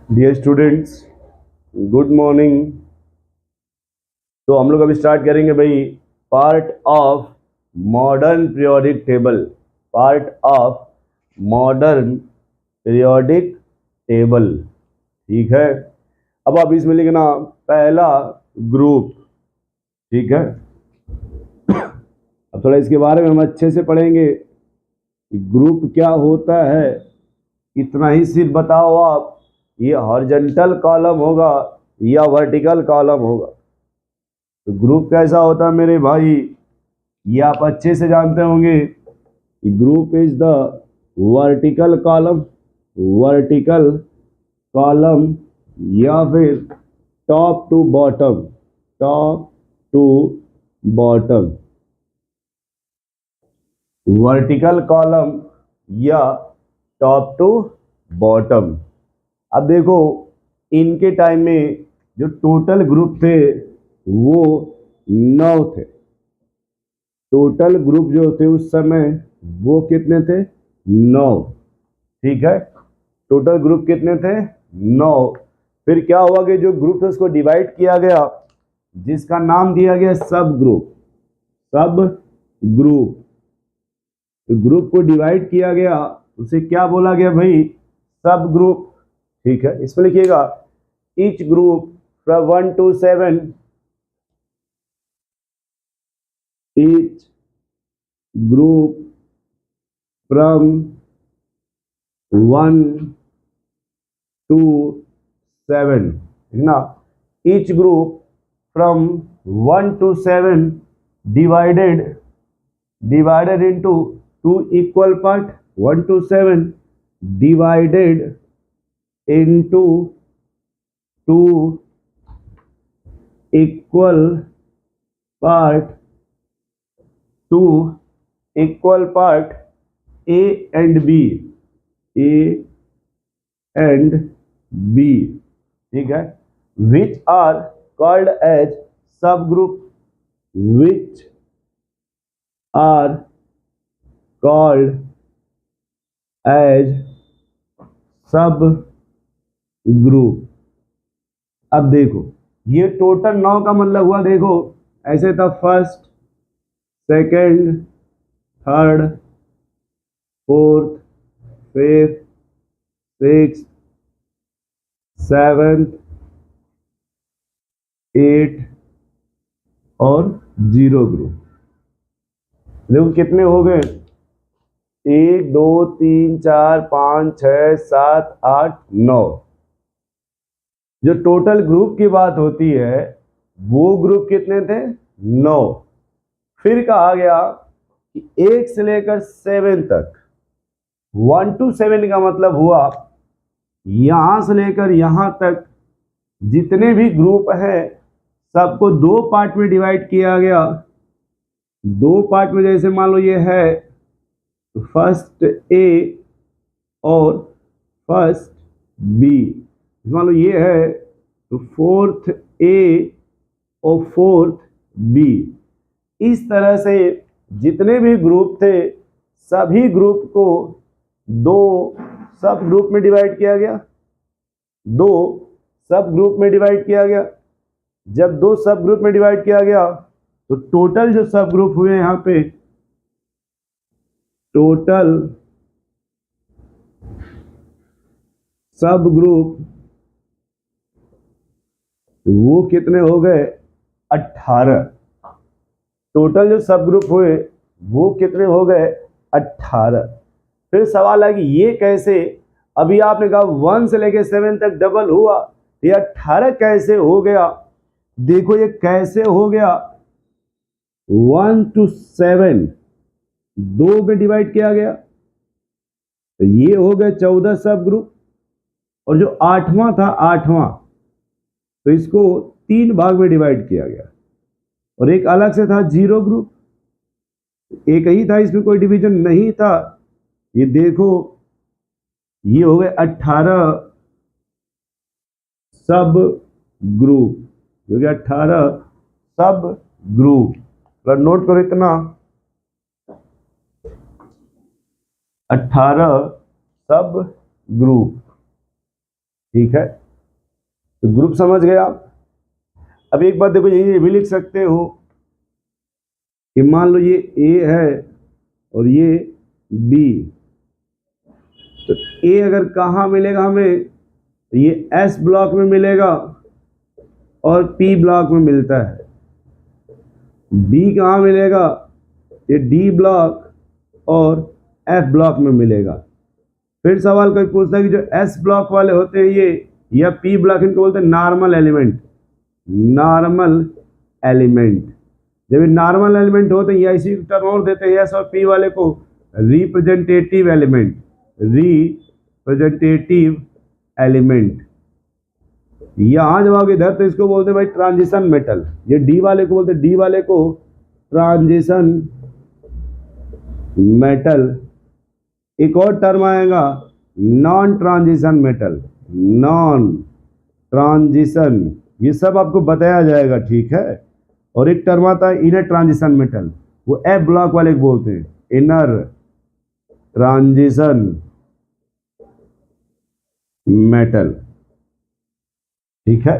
Dear students, good morning. तो हम लोग अभी स्टार्ट करेंगे भाई part of modern periodic table. Part of modern periodic table, ठीक है। अब आप इसमें लिखना पहला ग्रुप, ठीक है। अब थोड़ा इसके बारे में हम अच्छे से पढ़ेंगे कि ग्रुप क्या होता है। इतना ही सिर्फ बताओ आप, ये हॉरिजॉन्टल कॉलम होगा या वर्टिकल कॉलम होगा। तो ग्रुप कैसा होता है मेरे भाई, ये आप अच्छे से जानते होंगे। Group is the vertical column, vertical column या फिर top to bottom, top to bottom, vertical column या टॉप टू बॉटम। अब देखो, इनके टाइम में जो टोटल ग्रुप थे वो 9 थे। टोटल ग्रुप जो थे उस समय वो कितने थे? 9, ठीक है। टोटल ग्रुप कितने थे? 9। फिर क्या हुआ कि जो ग्रुप है उसको डिवाइड किया गया, जिसका नाम दिया गया सब ग्रुप। सब ग्रुप, तो ग्रुप को डिवाइड किया गया, उसे क्या बोला गया भाई? सब ग्रुप, ठीक है। इसमें लिखिएगा each group from 1 to 7, each group from 1 to 7, ठीक ना। each group from 1 to 7 divided into two equal part, 1 to 7 divided into two equal part, two equal part A and B, A and B, ठीक है। which are called as subgroup, which are called as subgroup। अब देखो, ये total 9 का मतलब हुआ, देखो ऐसे था first, second, third, fourth, fifth, sixth, seventh, eight और 0 ग्रुप। देखो कितने हो गए? 1 2 3 4 5 6 7 8 9। जो टोटल ग्रुप की बात होती है वो ग्रुप कितने थे? 9। फिर कहा गया कि 1 से लेकर 7 तक, 1 to 7 का मतलब हुआ यहां से लेकर यहां तक जितने भी ग्रुप हैं सबको 2 पार्ट में डिवाइड किया गया। 2 पार्ट में, जैसे मान लो ये है फर्स्ट ए और फर्स्ट बी, मान लो ये है तो फोर्थ ए और फोर्थ बी। इस तरह से जितने भी ग्रुप थे सभी ग्रुप को 2 सब ग्रुप में डिवाइड किया गया, 2 सब ग्रुप में डिवाइड किया गया। जब 2 सब ग्रुप में डिवाइड किया गया तो टोटल जो सब ग्रुप हुए यहां पे, टोटल सब ग्रुप वो कितने हो गए? 18। टोटल जो सब ग्रुप हुए वो कितने हो गए? 18। फिर सवाल है कि ये कैसे? अभी आपने कहा 1 से लेकर 7 तक डबल हुआ, ये 18 कैसे हो गया? देखो ये कैसे हो गया। 1 to 7 2 में डिवाइड किया गया तो ये हो गए 14 सब ग्रुप, और जो 8वां था 8वां, तो इसको 3 भाग में डिवाइड किया गया, और एक अलग से था 0 ग्रुप, एक ही था, इसमें कोई डिवीजन नहीं था। ये देखो ये हो गए 18 सब ग्रुप, जो कि 18 सब ग्रुप। नोट करो इतना, 18 सब ग्रुप, ठीक है, तो ग्रुप समझ गए आप। अब एक बात देखो, ये भी लिख सकते हो कि मान लो ये ए है और ये बी, तो ए अगर कहाँ मिलेगा हमें, तो ये एस ब्लॉक में मिलेगा और पी ब्लॉक में मिलता है। बी कहाँ मिलेगा, ये डी ब्लॉक और एफ ब्लॉक में मिलेगा। फिर सवाल कोई पूछता है कि जो एस ब्लॉक वाले होते हैं ये या पी ब्लॉक, इनको बोलते हैं नॉर्मल एलिमेंट। नॉर्मल एलिमेंट, जब ये नॉर्मल एलिमेंट होते हैं या इसी टर्म और देते हैं एस और पी वाले को रिप्रेजेंटेटिव एलिमेंट। रिप्रेजेंटेटिव एलिमेंट, यहां जब आओगे इधर तो इसको बोलते हैं भाई ट्रांजिशन मेटल। ये डी वाले को बोलते हैं, डी वाले को ट्रांजिशन मेटल। एक और टर्म आएगा non transition metal, non transition, ये सब आपको बताया जाएगा, ठीक है। और एक टर्म आता है इनर ट्रांजिशन मेटल, वो एफ ब्लॉक वाले को बोलते हैं इनर ट्रांजिशन मेटल, ठीक है।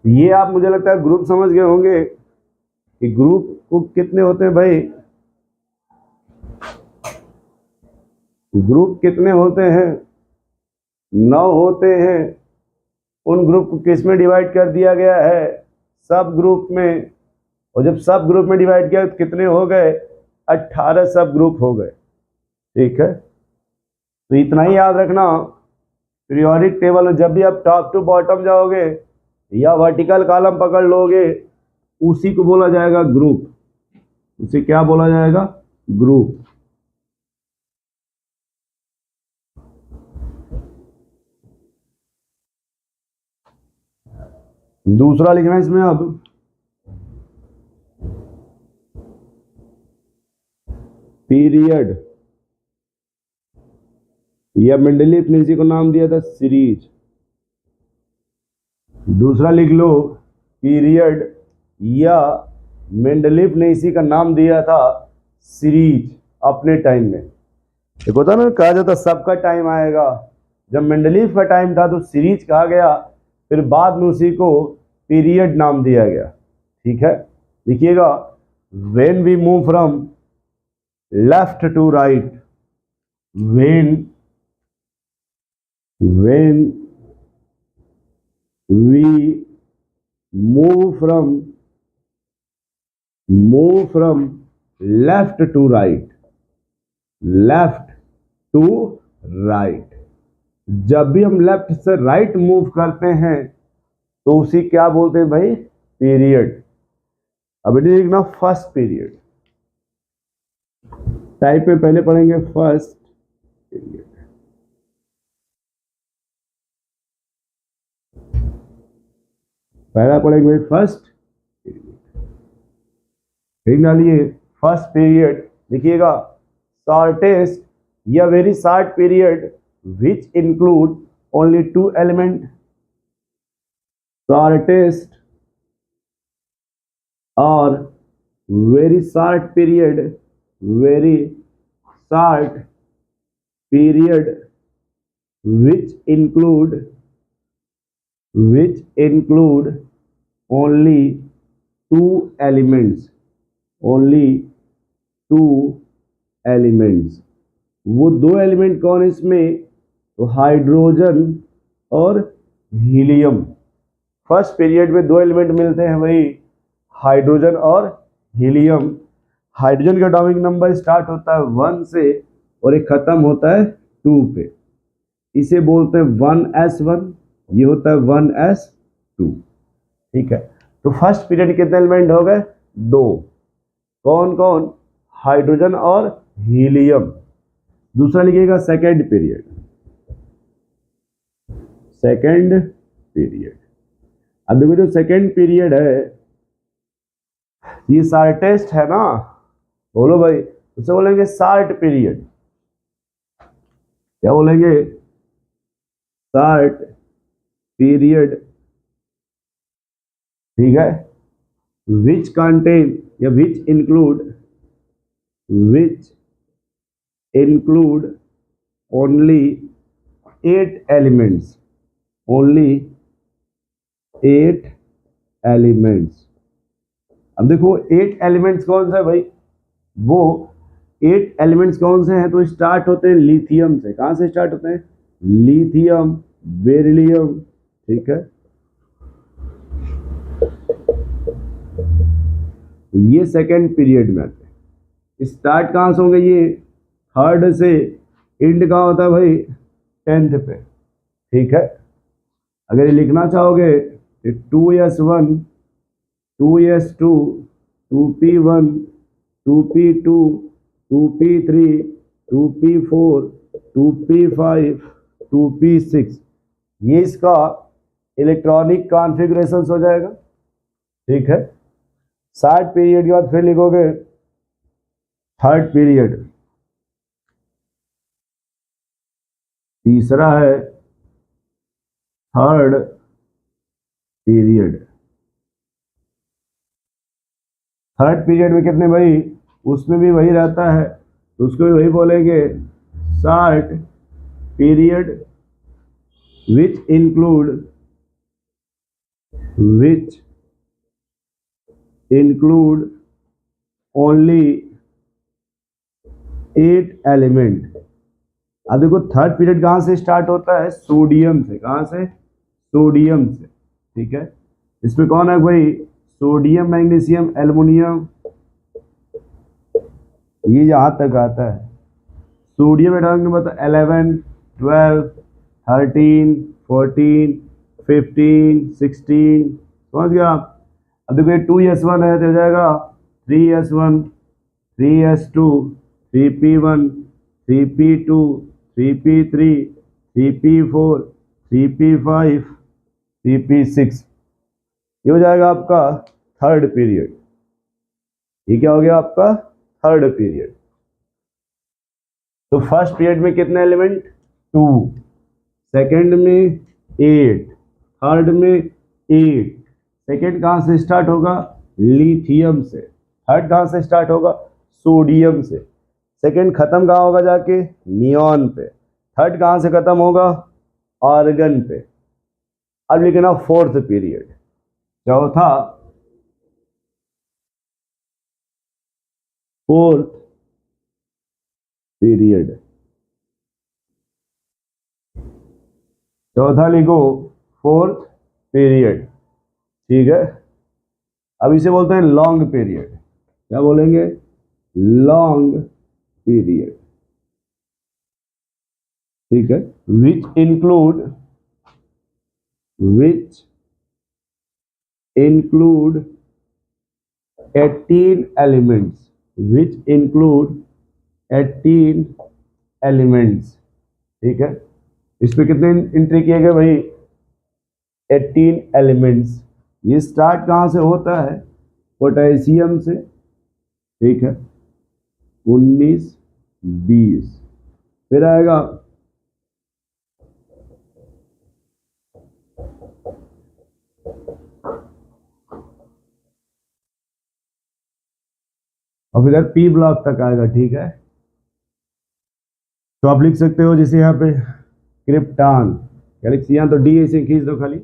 ये आप मुझे लगता है ग्रुप समझ गए होंगे कि ग्रुप को कितने होते हैं भाई, ग्रुप कितने होते हैं, 9 होते हैं। उन ग्रुप को किस में डिवाइड कर दिया गया है, सब ग्रुप में। और जब सब ग्रुप में डिवाइड किया तो कितने हो गए, 18 सब ग्रुप हो गए, ठीक है। तो इतना ही याद रखना, पीरियोडिक टेबल में जब भी आप टॉप टू बॉटम जाओगे या वर्टिकल कॉलम पकड़ लोगे, उसी को बोला जाएगा ग्रुप। उसे क्या बोला जाएगा, ग्रुप। दूसरा लिखना इसमें अब, पीरियड, या मेंडलीफ ने इसी को नाम दिया था सीरीज। दूसरा लिख लो पीरियड, या मेंडलीफ ने इसी का नाम दिया था सीरीज अपने टाइम में। एक होता ना, कहा जाता सबका टाइम आएगा, जब मेंडलीफ का टाइम था तो सीरीज कहा गया, फिर बाद में उसी को पीरियड नाम दिया गया, ठीक है। देखिएगा, when we move from left to right, when we move from left to right, जब भी हम लेफ्ट से राइट मूव करते हैं तो उसी क्या बोलते हैं भाई, पीरियड। अब इन्हें लिखना फर्स्ट पीरियड, टाइप में पहले पढ़ेंगे फर्स्ट पीरियड। पहला पढ़ेंगे भाई फर्स्ट पीरियड, ठीक डालिए फर्स्ट पीरियड। लिखिएगा, शॉर्टेस्ट या very short period which include only 2 element, shortest or very short period which include only 2 elements, वो 2 एलिमेंट कौन इसमें, तो हाइड्रोजन और हीलियम। फर्स्ट पीरियड में 2 एलिमेंट मिलते हैं वही हाइड्रोजन और हीलियम। हाइड्रोजन का एटॉमिक नंबर स्टार्ट होता है 1 से और एक खत्म होता है 2 पे, इसे बोलते हैं 1s1, ये होता है 1s2, ठीक है। तो फर्स्ट पीरियड के कितने एलिमेंट हो गए, 2। कौन कौन, हाइड्रोजन और हीलियम। दूसरा लिखिएगा सेकेंड पीरियड, अब देखो जो सेकेंड पीरियड है ये शॉर्टेस्ट है ना, बोलो भाई, उसे बोलेंगे शॉर्ट पीरियड। क्या बोलेंगे, शॉर्ट पीरियड, ठीक है। विच कंटेन या which include only 8 elements, only 8 elements. अब देखो 8 एलिमेंट्स कौन सा है भाई, वो 8 एलिमेंट्स कौन से हैं, तो स्टार्ट होते हैं लिथियम से। कहां से स्टार्ट होते हैं, लिथियम, बेरिलियम, ठीक है। ये सेकेंड पीरियड में आते हैं। स्टार्ट कहां से होंगे, ये थर्ड से, एंड कहां होता है भाई, 10th पे, ठीक है। अगर ये लिखना चाहोगे 2s1, 2s2, 2p1, 2p2, 2p3, 2p4, 2p5, 2p6, ये इसका इलेक्ट्रॉनिक कॉन्फ़िगरेशन हो जाएगा, ठीक है। 60 पीरियड के बाद फिर लिखोगे थर्ड पीरियड, तीसरा है थर्ड पीरियड। थर्ड पीरियड में कितने भाई, उसमें भी वही रहता है, तो उसको भी वही बोलेंगे short period, which include only 8 element. अब देखो थर्ड पीरियड कहां से स्टार्ट होता है, सोडियम से। कहां से, सोडियम से, ठीक है। इसमें कौन है भाई, सोडियम, मैग्नीशियम, एल्युमिनियम, ये यहां तक आता है। सोडियम एटॉमिक नंबर तो 11, 12, 13, 14, 15, 16, समझ गया आप। अब देखो ये 2s1 है तो हो जाएगा 3s1, 3s2, 3p1, 3p2, 3p3, 3p4, 3p5, 3p6, ये हो जाएगा आपका थर्ड पीरियड। ये क्या हो गया आपका थर्ड पीरियड। तो फर्स्ट पीरियड में कितने एलिमेंट, 2, सेकेंड में 8, थर्ड में 8। सेकेंड कहां से स्टार्ट होगा, लिथियम से। थर्ड कहां से स्टार्ट होगा, सोडियम से। सेकेंड खत्म कहां होगा जाके, नियॉन पे। थर्ड कहां से खत्म होगा, आर्गन पे। अब लिखना फोर्थ पीरियड, चौथा फोर्थ पीरियड, चौथा लिखो फोर्थ पीरियड, ठीक है। अब इसे बोलते हैं लॉन्ग पीरियड। क्या बोलेंगे, लॉन्ग पीरियड, ठीक है। Which include 18 elements, which include 18 elements, ठीक है। इसमें कितने एंट्री किए गए भाई, 18 एलिमेंट्स। ये स्टार्ट कहां से होता है, पोटेशियम से, ठीक है। 19, 20, फिर आएगा अब इधर पी ब्लॉक तक आएगा, ठीक है। तो आप लिख सकते हो जैसे यहाँ पे क्रिप्टान, क्या लिख, यहाँ तो डी ऐसे खींच दो खाली,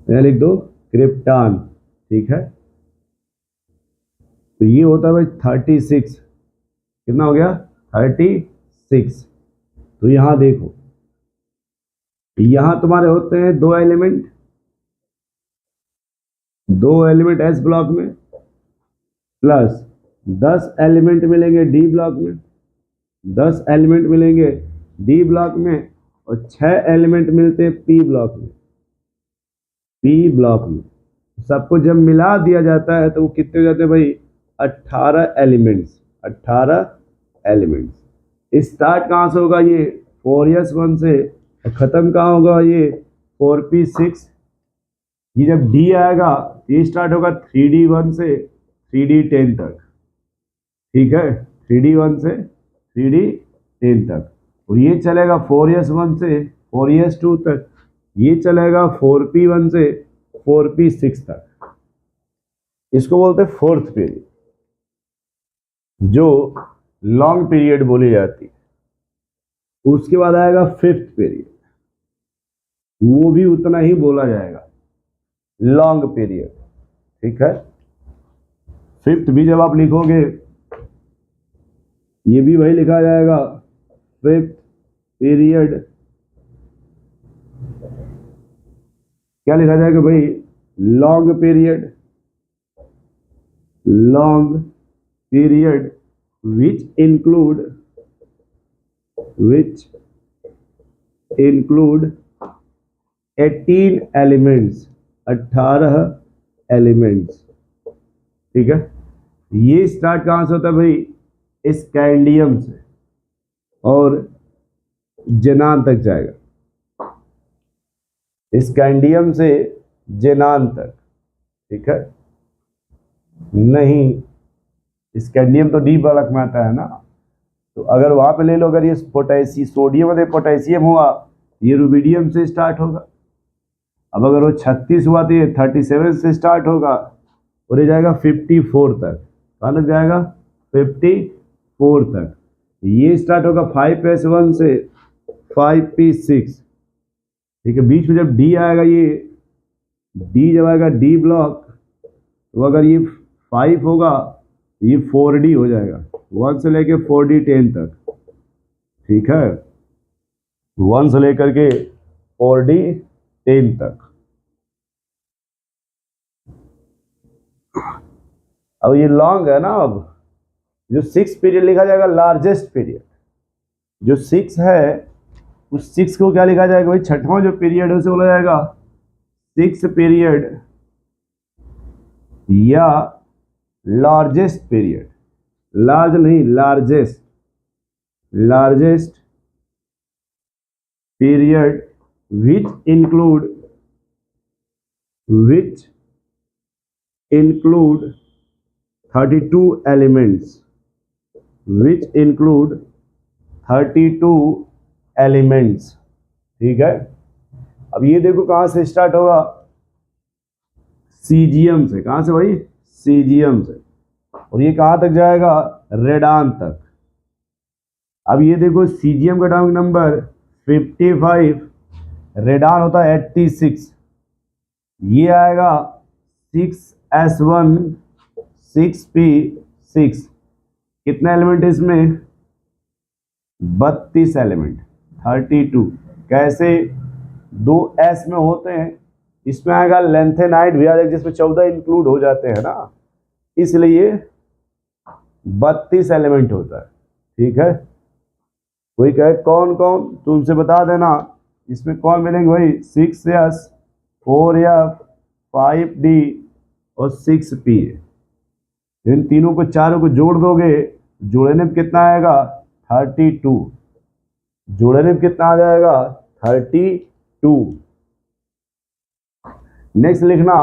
यहाँ लिख दो क्रिप्टान, ठीक है। तो ये होता है भाई 36, कितना हो गया 36। तो यहां देखो, यहां तुम्हारे होते हैं 2 एलिमेंट, 2 एलिमेंट एस ब्लॉक में, प्लस 10 एलिमेंट मिलेंगे डी ब्लॉक में, 10 एलिमेंट मिलेंगे डी ब्लॉक में, और 6 एलिमेंट मिलते हैं पी ब्लॉक में। पी ब्लॉक में सबको जब मिला दिया जाता है तो वो कितने हो जाते हैं भाई, 18 एलिमेंट्स। 18 एलिमेंट्स। स्टार्ट कहां से होगा, ये 4s1 से, खत्म कहां होगा, ये 4p6। ये जब डी आएगा ये स्टार्ट होगा 3d1 से 3d10 तक, ठीक है। 3d1 से 3d10 तक, और ये चलेगा 4s1 से 4s2 तक, ये चलेगा 4p1 से 4p6 तक। इसको बोलते हैं फोर्थ पीरियड, जो लॉन्ग पीरियड बोली जाती है। उसके बाद आएगा फिफ्थ पीरियड। वो भी उतना ही बोला जाएगा, लॉन्ग पीरियड। ठीक है, फिफ्थ भी जब आप लिखोगे ये भी वही लिखा जाएगा, फिफ्थ पीरियड। क्या लिखा जाएगा भाई? Long period, long period which include 18 elements, 18 elements. ठीक है, ये स्टार्ट कहां से होता है भाई? स्कैंडियम से और जेनान तक जाएगा, स्कैंडियम से जेनान तक। ठीक है, नहीं स्कैंडियम तो डी ब्लॉक में आता है ना, तो अगर वहां पे ले लो, अगर ये पोटेशियम, सोडियम और पोटेशियम हुआ, ये रुबिडियम से स्टार्ट होगा। अब अगर वो 36 हुआ तो ये 37 से स्टार्ट होगा और ये जाएगा 54 तक। कहाँ तक जाएगा? 54 तक। ये स्टार्ट होगा 5s1 से 5p6। ठीक है, बीच में जब डी आएगा, ये डी जब आएगा डी ब्लॉक, तो अगर ये 5 होगा ये 4d हो जाएगा, 1 से लेके 4d10 तक। ठीक है, 1 से लेकर के 4d10 तक। अब ये लॉन्ग है ना, अब जो 6 पीरियड लिखा जाएगा लार्जेस्ट पीरियड, जो 6 है उस 6 को क्या लिखा जाएगा भाई? छठवां जो पीरियड है उसे बोला जाएगा 6 पीरियड या लार्जेस्ट पीरियड। लार्ज नहीं, largest, largest period which include 32 elements, which include 32 elements। ठीक है, अब ये देखो कहां से स्टार्ट होगा? सीजियम से। कहां से भाई? सीजियम से। और ये कहां तक जाएगा? रेडान तक। अब ये देखो सीजियम का एटॉमिक नंबर 55, रेडान होता है 86। ये आएगा 6s1 6p6। कितने एलिमेंट है इसमें? 32 एलिमेंट, 32। कैसे? 2s में होते हैं, इसमें आएगा लेंथेनाइट भी आ जाएगा जिसमें 14 इंक्लूड हो जाते हैं ना, इसलिए 32 एलिमेंट होता है। ठीक है, कोई कहे कौन कौन, तुमसे बता देना इसमें कौन मिलेंगे भाई? 6s, 4f, 5d और 6p। इन तीनों को, चारों को जोड़ दोगे, जोड़ने में कितना आएगा? 32। जोड़ने में कितना आ जाएगा? 32। नेक्स्ट लिखना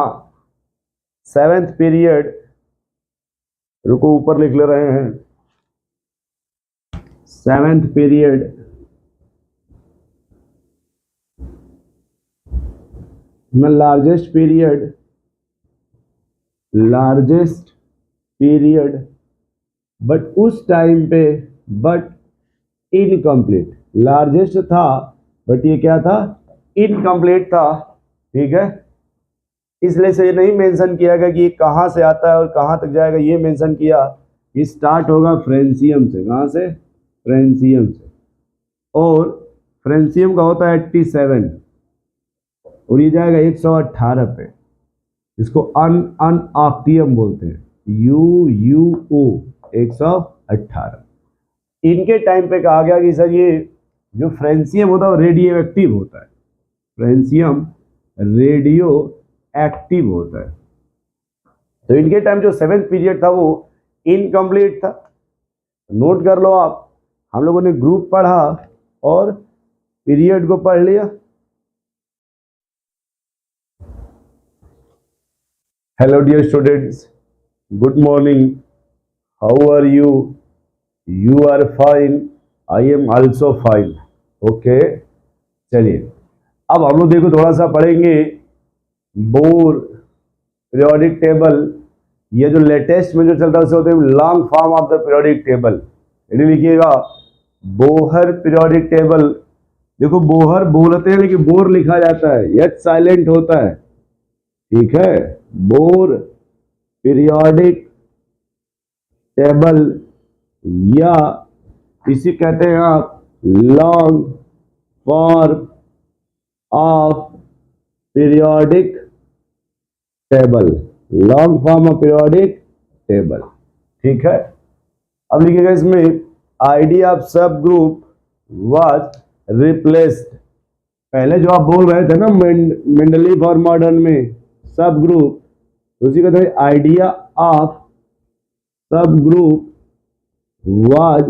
7th पीरियड। रुको ऊपर लिख ले रहे हैं। 7th पीरियड में largest period, largest period but उस टाइम पे, बट इनकम्प्लीट। लार्जेस्ट था बट ये क्या था? इनकम्प्लीट था। ठीक है, इसलिए से नहीं मेंशन किया गया कि ये कहाँ से आता है और कहाँ तक जाएगा, ये मेंशन किया। ये स्टार्ट होगा फ्रेंसियम से। कहाँ से? फ्रेंसियम से। और फ्रेंसियम का होता है 87 और ये जाएगा 118 पे। इसको अनआक्टियम बोलते हैं, UUO 118। इनके टाइम पे कहा गया कि सर ये जो फ्रेंसियम होता है वो रेडियो एक्टिव होता है। फ्रेंसियम रेडियो एक्टिव होता है। तो इनके टाइम जो 7th पीरियड था वो इनकम्प्लीट था। नोट कर लो आप, हम लोगों ने ग्रुप पढ़ा और पीरियड को पढ़ लिया। Hello dear students, good morning, how are you? You are fine, I am also fine. Okay, चलिए अब हम लोग देखो थोड़ा सा पढ़ेंगे बोर पीरियोडिक टेबल। ये जो लेटेस्ट में जो चलता है उसे होते हैं long form of the periodic table. यदि लिखिएगा बोहर पीरियोडिक टेबल, देखो बोहर बोलते हैं लेकिन बोर लिखा जाता है, एच साइलेंट होता है, ठीक है। बोर पीरियोडिक टेबल या इसे कहते हैं आप long form of periodic table, long form of periodic table, ठीक है। अब लिखिएगा इसमें आइडिया ऑफ सब ग्रुप वाज रिप्लेस्ड। पहले जो आप बोल रहे थे ना मेंडलीव और मॉडर्न में सब ग्रुप, उसी का था आइडिया ऑफ सब group was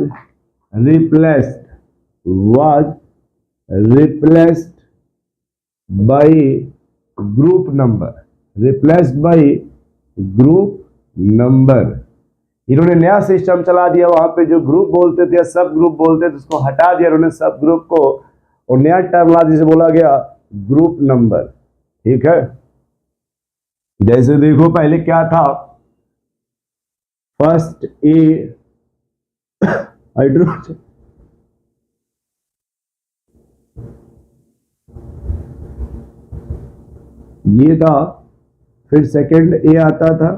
replaced by group number, replaced by group number. इन्होंने नया सिस्टम चला दिया, वहां पे जो ग्रुप बोलते थे या सब ग्रुप बोलते थे उसको हटा दिया उन्होंने सब ग्रुप को, और नया टर्मिनोलॉजी से बोला गया ग्रुप नंबर, ठीक है। जैसे देखो पहले क्या था, फर्स्ट ए हाइड्रोजन, ये था, फिर सेकंड ए आता था,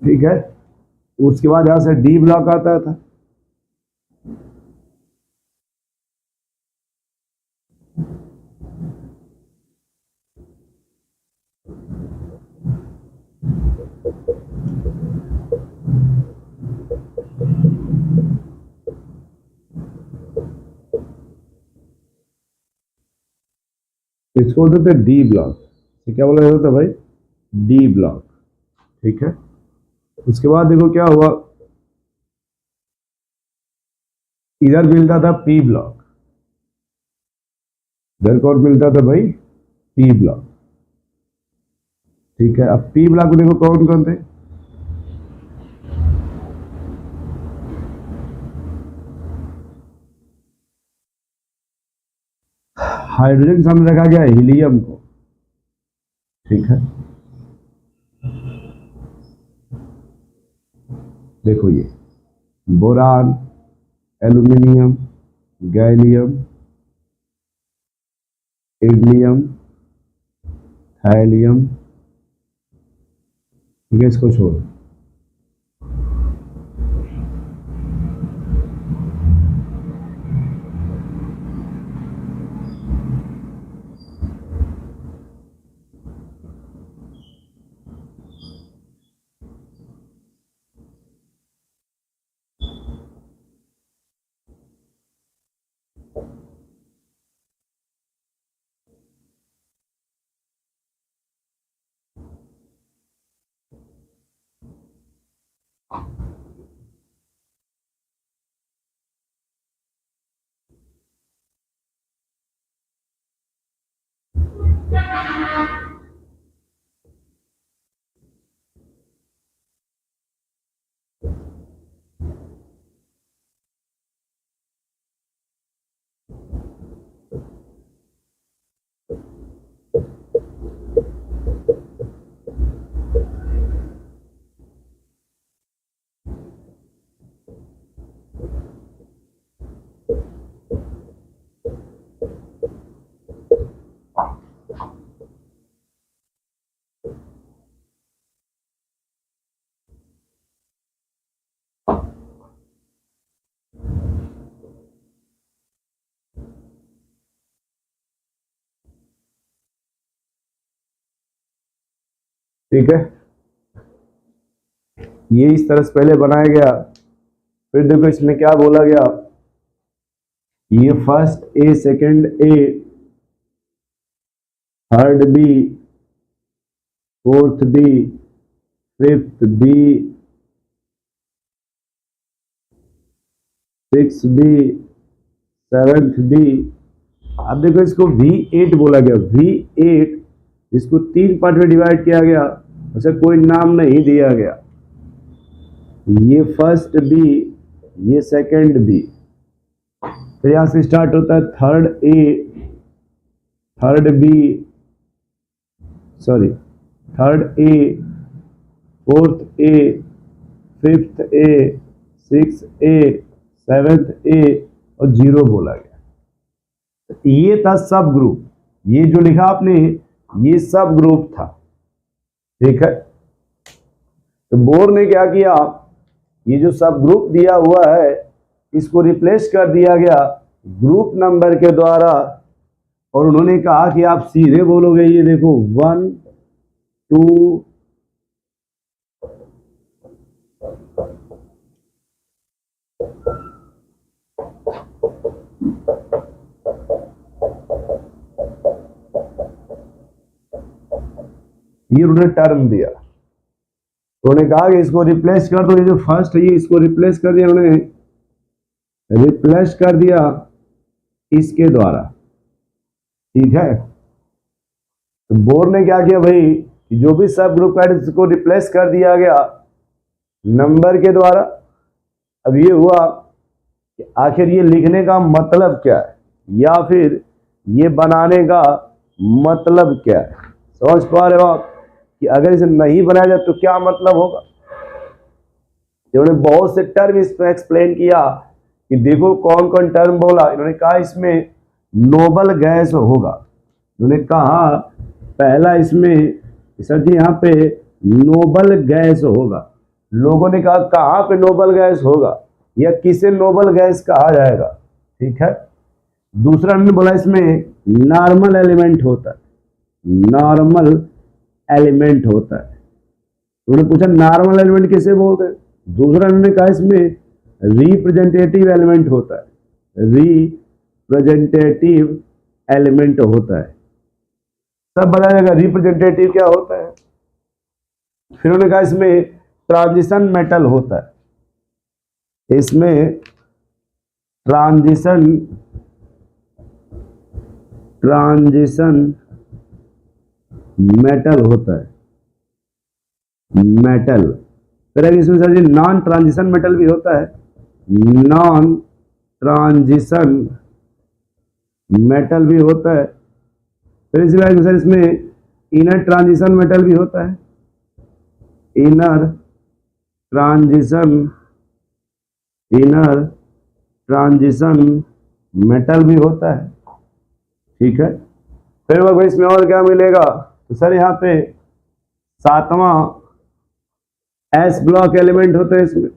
ठीक है। उसके बाद यहां से डी ब्लॉक आता था, इसको बोलते थे डी ब्लॉक, क्या बोला जाता था भाई, डी ब्लॉक, ठीक है। उसके बाद देखो क्या हुआ, इधर मिलता था पी ब्लॉक, इधर कौन मिलता था भाई, पी ब्लॉक, ठीक है। अब पी ब्लॉक में देखो कौन कौन थे, हाइड्रोजन सामने रखा गया हीलियम को, ठीक है। देखो ये बोरान, एल्यूमिनियम, गैलियम, इंडियम, थाइलियम, ठीक है, इसको छोड़। ठीक है, ये इस तरह से पहले बनाया गया। फिर देखो इसमें क्या बोला गया, ये first A, second A, third B, fourth B, fifth B, six B, seventh B. अब देखो इसको V8 बोला गया, V8 इसको 3 पार्ट में डिवाइड किया गया, उसे कोई नाम नहीं दिया गया। ये फर्स्ट बी, ये सेकंड बी, फिर यहाँ से स्टार्ट होता है third A, third B, sorry third A, fourth A, fifth A, six A, seventh A और जीरो बोला गया। ये था सब ग्रुप, ये जो लिखा आपने ये सब ग्रुप था, ठीक है। तो बोर ने क्या किया, ये जो सब ग्रुप दिया हुआ है इसको रिप्लेस कर दिया गया ग्रुप नंबर के द्वारा, और उन्होंने कहा कि आप सीधे बोलोगे ये देखो 1 2 ये उन्होंने टर्म दिया, उन्होंने कहा कि इसको रिप्लेस कर दो, ये जो फर्स्ट है ये इसको रिप्लेस कर दिया, उन्होंने रिप्लेस कर दिया इसके द्वारा, ठीक है। तो बोर ने क्या किया भाई, जो भी सब ग्रुप है इसको रिप्लेस कर दिया गया नंबर के द्वारा। अब ये हुआ कि आखिर ये लिखने का मतलब क्या है, या फिर ये बनाने का मतलब क्या है। समझ पा रहे हो आप कि अगर इसे नहीं बनाया जाए तो क्या मतलब होगा। इन्होंने बहुत से टर्म इसमें एक्सप्लेन किया कि देखो कौन कौन टर्म बोला। इन्होंने कहा इसमें नोबल गैस होगा, इन्होंने कहा पहला इसमें सर जी यहाँ पे नोबल गैस होगा। लोगों ने कहा कहाँ पे नोबल गैस होगा या किसे नोबल गैस कहा जाएगा, ठीक है। दूसरा उन्होंने बोला इसमें नॉर्मल एलिमेंट होता है, नॉर्मल एलिमेंट होता है। उन्होंने पूछा नॉर्मल एलिमेंट किसे बोलते हैं। दूसरा उन्होंने कहा इसमें रिप्रेजेंटेटिव एलिमेंट होता है, रिप्रेजेंटेटिव एलिमेंट होता है। सब बताया जाएगा रिप्रेजेंटेटिव क्या होता है। फिर उन्होंने कहा इसमें ट्रांजिशन मेटल होता है, इसमें ट्रांजिशन मेटल होता है, मेटल। फिर इसमें सर जी नॉन ट्रांजिशन मेटल भी होता है, नॉन ट्रांजिशन मेटल भी होता है। फिर इसी बात सर इसमें इनर ट्रांजिशन मेटल भी होता है, इनर ट्रांजिशन मेटल भी होता है, ठीक है। फिर इसमें और क्या मिलेगा, तो सर यहाँ पे सातवां एस ब्लॉक एलिमेंट होता है, इसमें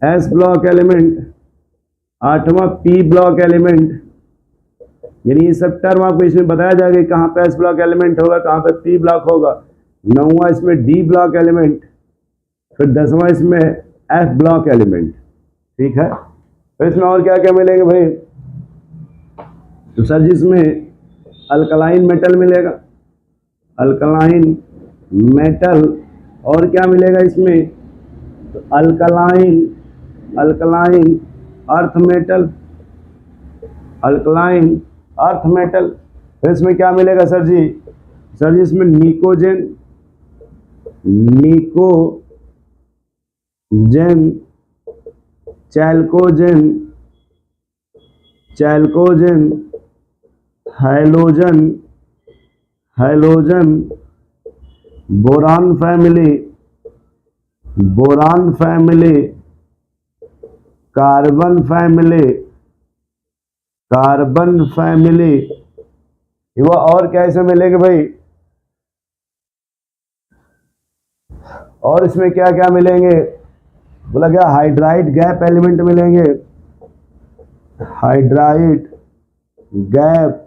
एस ब्लॉक एलिमेंट। आठवां पी ब्लॉक एलिमेंट, यानी ये सब टर्म आपको इसमें बताया जाएगा कहाँ पे एस ब्लॉक एलिमेंट होगा, कहाँ पे पी ब्लॉक होगा। नौवां इसमें डी ब्लॉक एलिमेंट। फिर 10वां इसमें एफ ब्लॉक एलिमेंट, ठीक है। फिर इसमें और क्या क्या मिलेंगे भाई, तो सर जी इसमें अल्कलाइन मेटल मिलेगा, अल्कलाइन मेटल। और क्या मिलेगा इसमें, तो alkaline earth metal, alkaline earth metal. फिर इसमें क्या मिलेगा सर जी इसमें pnictogen chalcogen halogen boron family carbon family. युवा और क्या इसमें मिलेंगे भाई, और इसमें क्या क्या मिलेंगे, बोला क्या हाइड्राइड गैप एलिमेंट मिलेंगे, हाइड्राइड गैप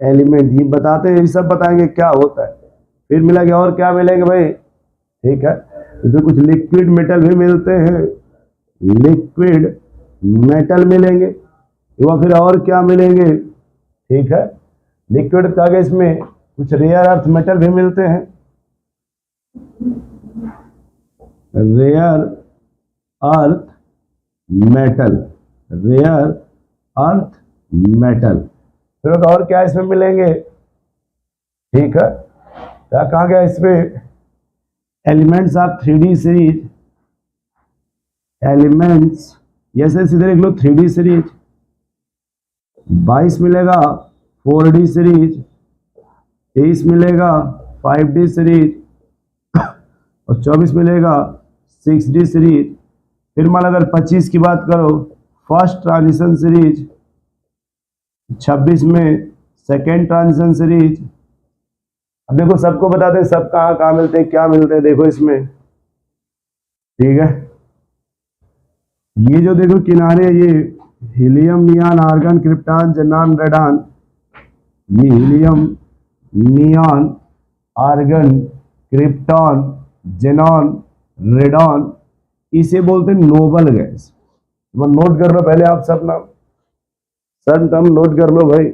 एलिमेंट। ये बताते हैं, ये सब बताएंगे क्या होता है। फिर मिला गया और क्या मिलेंगे भाई, ठीक है। इसमें कुछ लिक्विड मेटल भी मिलते हैं, लिक्विड मेटल मिलेंगे। फिर और क्या मिलेंगे, ठीक है। लिक्विड का आगे इसमें कुछ रेयर अर्थ मेटल भी मिलते हैं, रेयर अर्थ मेटल। फिर और क्या इसमें मिलेंगे, ठीक है। क्या कहा गया इसमें, elements of 3D series, elements ऐसे सीधे लिख लो 3D सीरीज, 22 मिलेगा 4D सीरीज, 23 मिलेगा 5D सीरीज और 24 मिलेगा 6D सीरीज। फिर मान अगर 25 की बात करो फर्स्ट ट्रांजिशन सीरीज, 26 में सेकेंड ट्रांजिशन सीरीज। अब देखो सबको बताते हैं सब कहाँ कहाँ मिलते हैं, क्या मिलते हैं, देखो इसमें, ठीक है। ये जो देखो किनारे, ये helium, neon, argon, krypton, xenon, radon, ये helium, neon, argon, krypton, xenon, radon, इसे बोलते हैं नोबल गैस। नोट कर लो पहले आप सब नाम, सब नाम नोट कर लो भाई।